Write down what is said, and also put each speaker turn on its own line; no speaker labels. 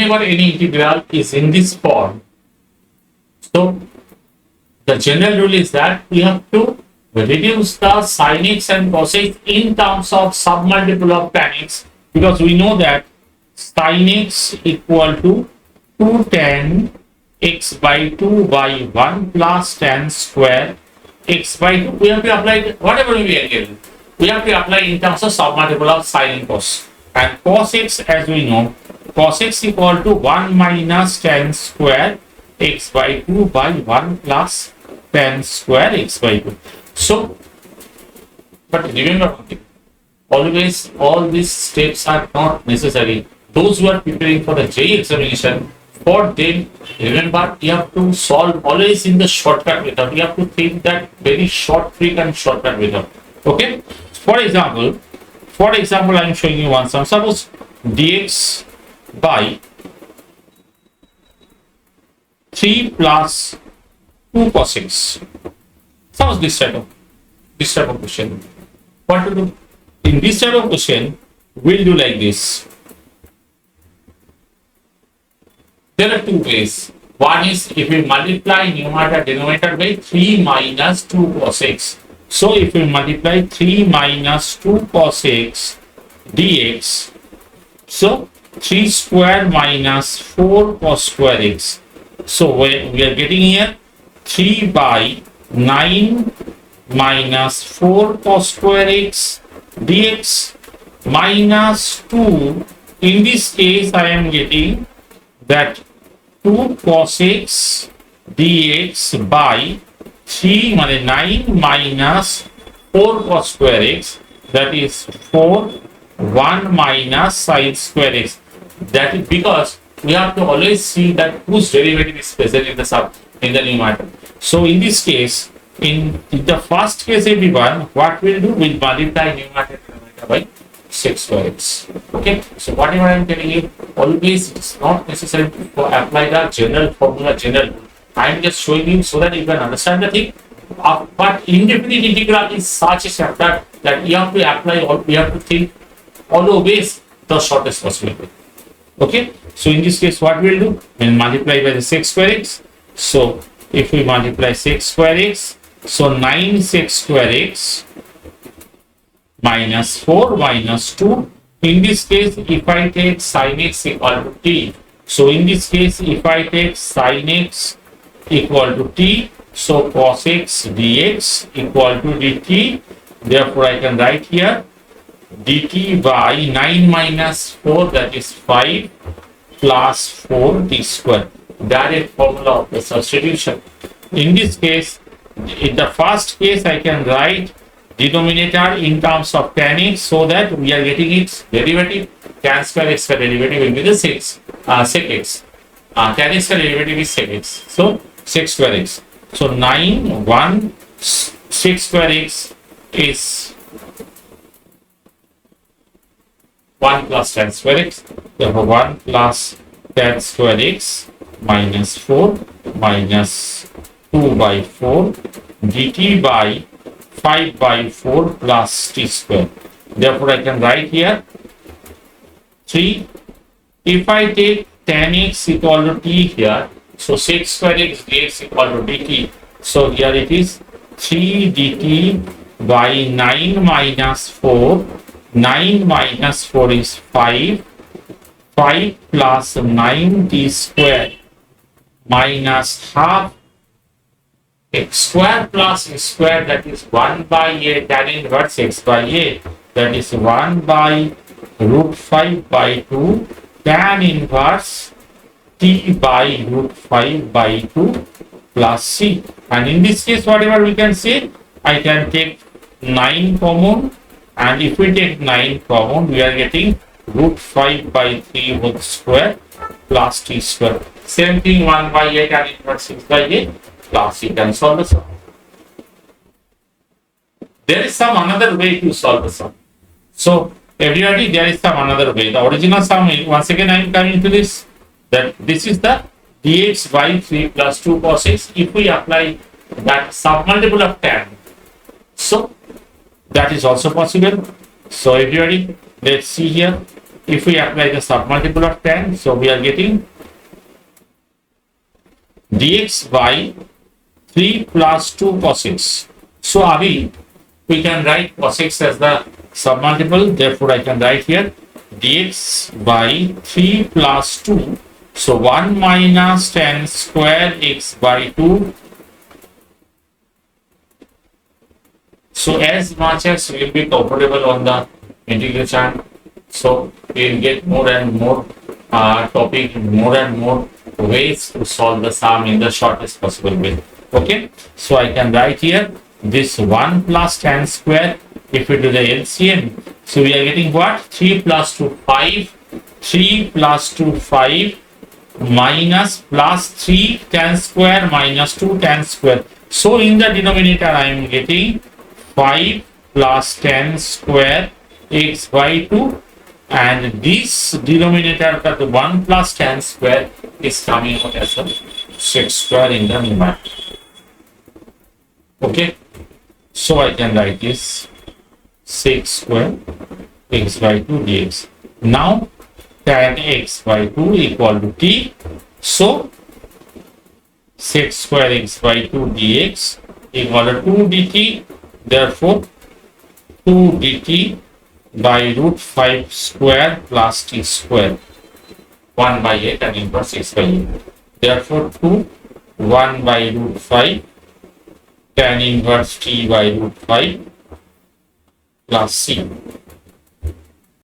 whenever any integral is in this form, so the general rule is that we have to reduce the sin x and cos x in terms of submultiple of tan x, because we know that sin x equal to 2 tan x by 2 by 1 plus tan square x by 2. We have to apply whatever we are given. We have to apply in terms of submultiple of sin and cos. And cos x, as we know, cos x equal to 1 minus tan square x by 2 by 1 plus tan square x by 2. So, but remember one thing, always all these steps are not necessary. Those who are preparing for the JEE examination, for them, remember, you have to solve always in the shortcut method. You have to think that very short trick and shortcut method. Okay? For example, I am showing you one sum. Suppose dx by 3 plus 2 cos x. Suppose this type of question. What to do? In this type of question, we'll do like this. There are two ways. One is if we multiply numerator denominator by 3 minus 2 cos x. So if we multiply 3 minus 2 cos x dx, so 3 square minus 4 cos square x. So we are getting here 3 by 9 minus 4 cos square x dx minus 2. In this case, I am getting that 2 cos x dx by 3 9 minus 4 cos square x, that is 4 1 minus sin square x. That is because we have to always see that whose derivative is present in the numerator. So in this case, in the first case, everyone, what we'll do, we'll multiply numerator by 6 square x. Okay, so whatever I am telling you, always it's not necessary to apply the general formula, I am just showing you so that you can understand the thing. But indefinite integral is such a chapter that you have to apply, or we have to think always the shortest possible way. Okay, so in this case, what we'll do, we'll multiply by the 6 square x. So if we multiply 6 square x, so 9 6 square x minus 4 minus 2. In this case, if I take sin x equal to t, so in this case, if I take sin x equal to t, so cos x dx equal to dt. Therefore, I can write here dt by 9 minus 4, that is 5 plus 4 t square. Direct formula of the substitution. In this case, in the first case, I can write denominator in terms of tan x, so that we are getting its derivative. Tan square x derivative will be the sec x. Tan x derivative is sec x. So 6 square x. So 9 1 6 square x is 1 plus tan square x. Therefore 1 plus tan square x minus 4 minus 2 by 4 dt by 5 by 4 plus t square. Therefore, I can write here 3. If I take tan x equal to t here, so 6 square x dx equal to dt. So here it is 3 dt by 9 minus 4. 9 minus 4 is 5. 5 plus 9 t square minus half x square plus x square, that is 1 by a tan inverse x by a, that is 1 by root 5 by 2 tan inverse t by root 5 by 2 plus c. And in this case, whatever we can say, I can take 9 common, and if we take 9 common, we are getting root 5 by 3 whole square plus t square. Same thing, 1 by a tan inverse x by a plus c. Can solve the sum. There is some another way to solve the sum. So everybody, there is some another way. The original sum, once again I am coming to this, that this is the dx by 3 plus 2 cos x. If we apply that submultiple of tan, so that is also possible. So everybody, let's see here. if we apply the submultiple of tan, so we are getting dx by 3 plus 2 cos x. So Abhi, we can write cos x as the submultiple, therefore I can write here dx by 3 plus 2. So 1 minus tan square x by 2. So as much as we will be comfortable on the integration, so we will get more and more topic, more and more ways to solve the sum in the shortest possible way. Okay, so I can write here this 1 plus tan square. If we do the LCM, so we are getting what? 3 plus 2, 5. 3 plus 2, 5 minus plus 3 tan square minus 2 tan square. So in the denominator I am getting 5 plus tan square x by 2, and this denominator that the 1 plus tan square is coming out as a 6 square in the numerator. Okay, so I can write this 6 square x by 2 dx. Now tan x by 2 equal to t. So 6 square x by 2 dx equal to 2 dt. Therefore 2 dt by root 5 square plus t square, 1 by 8 and inverse x by 8. Therefore 2 1 by root 5 tan inverse t by root 5 plus c.